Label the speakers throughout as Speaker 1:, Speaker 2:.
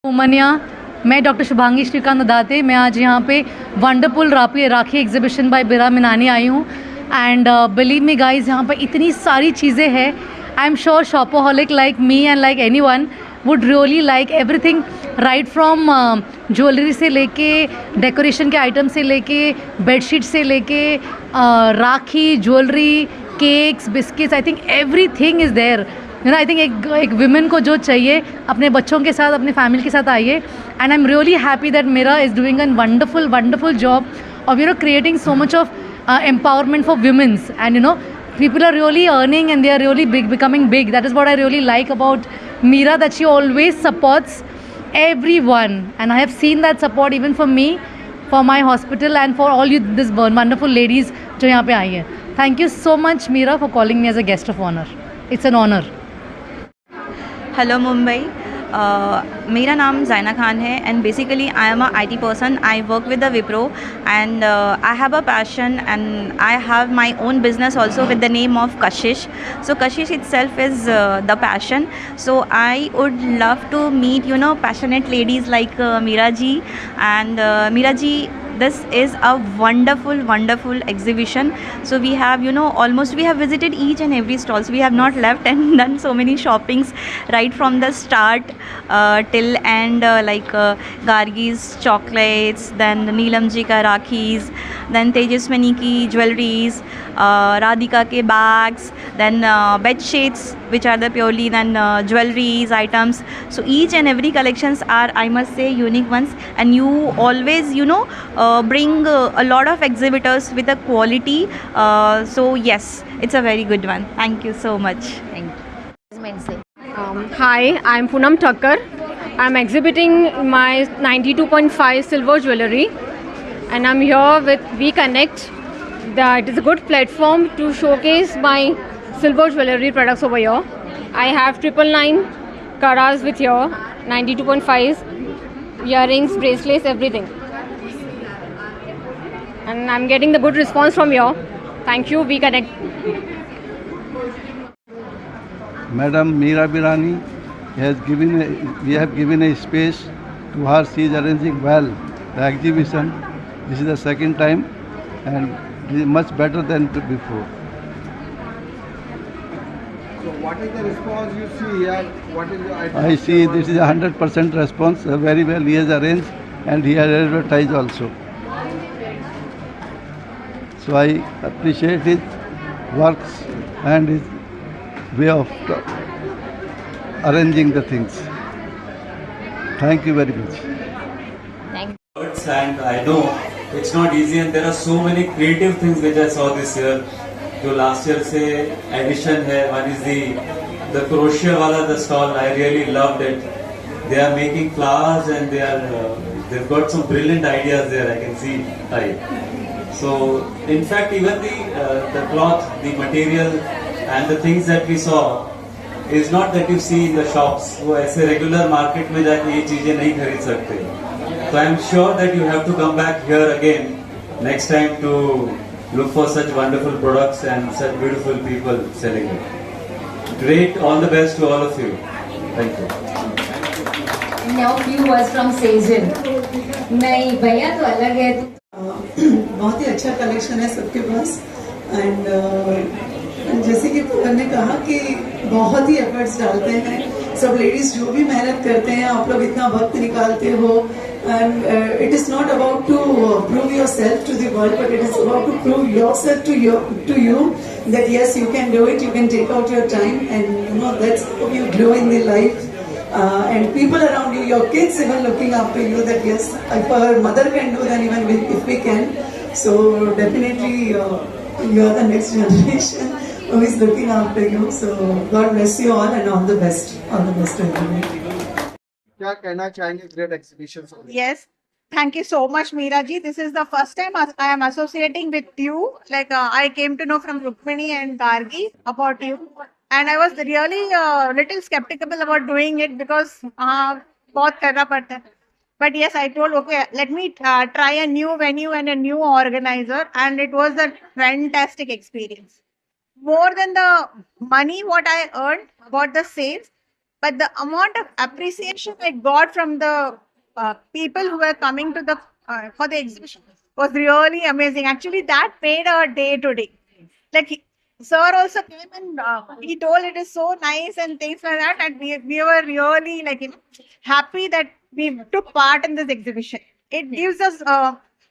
Speaker 1: उमनिया, मैं डॉक्टर शुभांगी श्रीकांत दाते। मैं आज यहाँ पे वंडरफुल राखी एग्जीबिशन बाय बिरा मिनानी आई हूँ। एंड बिलीव मी गाइज, यहाँ पर इतनी सारी चीज़ें हैं। I am sure shopaholic like me and like anyone would really like everything, right from jewellery से लेके डेकोरेशन के आइटम से लेके बेडशीट से लेके rakhi, jewellery, cakes, biscuits. I think everything is there. I think एक women को जो चाहिए अपने बच्चों के साथ, अपनी फैमिली के साथ आइए। And I am really happy that Meera is doing an wonderful job of creating so much of empowerment for women's, and people are really earning and they are really becoming big. That is what I really like about Meera, that she always supports everyone, and I have seen that support even for me, for my hospital, and for all you this wonderful ladies जो यहाँ पे आई हैं. Thank you so much Meera for calling me as a guest of honor. It's an honor.
Speaker 2: Hello Mumbai, मेरा नाम ज़ाइना खान है and basically I am a IT person. I work with the Wipro and I have a passion and I have my own business also with the name of Kashish. So Kashish itself is the passion. So I would love to meet passionate ladies like Meera ji. And Meera ji, this is a wonderful exhibition. So we have almost we have visited each and every stall, so we have not left and done so many shoppings right from the start till end, like Gargi's chocolates, then Neelam ji ka rakhis, then Tejaswini ki jewelries, Radhika ke bags, then bed sheets which are the purely then jewelries items. So each and every collections are, I must say, unique ones, and you always bring a lot of exhibitors with a quality. So yes, it's a very good one. Thank you so much.
Speaker 3: Thank you.
Speaker 4: Hi, I'm Poonam Thakkar. I'm exhibiting my 92.5 silver jewelry, and I'm here with We Connect. It is a good platform to showcase my silver jewelry products over here. I have 999 karas with here, 92.5 earrings, bracelets, everything. And I'm getting the good response from here. Thank you, We Connect.
Speaker 5: Madam Meera Birani we have given a space to her. She is arranging well the exhibition. This is the second time and it is much better than before.
Speaker 6: So what is the response you see here? What is your idea?
Speaker 5: I see this is 100% response. Very well he has arranged and he has advertised also. So I appreciate his works and his way of arranging the things. Thank you very much.
Speaker 3: Thank you.
Speaker 7: And I know it's not easy, and there are so many creative things which I saw this year. जो last year से addition है, one is the crochet वाला the stall. I really loved it. They are making flowers and they've got some brilliant ideas there. I can see. So in fact, even the cloth, the material, and the things that we saw is not that you see in the shops. वो ऐसे regular market में जाके ये चीजें नहीं खरीद सकते. So I am sure that you have to come back here again next time to look for such wonderful products and such beautiful people selling it. Great, all the best to all of you. Thank you.
Speaker 3: Now few words from Sejal. नहीं भैया तो अलग है.
Speaker 8: बहुत ही अच्छा collection है सबके पास. And जैसे कि पवन ने कहा कि बहुत ही एफर्ट्स डालते हैं सब लेडीज, जो भी मेहनत करते हैं. आप लोग इतना वक्त निकालते हो. And it is not about to prove yourself to the world, but it is about to prove yourself to you that yes, you can do it. You can take out your time, and that's how you grow in the life. And people around you, your kids even looking after you, that yes, if our mother can do, then even if we can. So definitely you are the next generation who is looking after you. So God bless you all and all the best. All the best to everyone.
Speaker 6: क्या कहना चाहेंगे great exhibition?
Speaker 9: Yes, thank you so much, Meera ji. This is the first time I am associating with you. Like I came to know from Rukmini and Gargi about you, and I was really little skeptical about doing it because बहुत करना पड़ता है. But yes, I told okay, let me try a new venue and a new organizer, and it was a fantastic experience. More than the money what I earned about the sales, but the amount of appreciation I got from the people who were coming to the for the exhibition was really amazing. Actually, that made our day today. Like sir also came and he told it is so nice and things like that, and we were really like happy that we took part in this exhibition. It gives us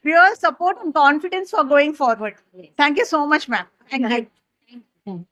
Speaker 9: real support and confidence for going forward. Thank you so much, ma'am. Thank you.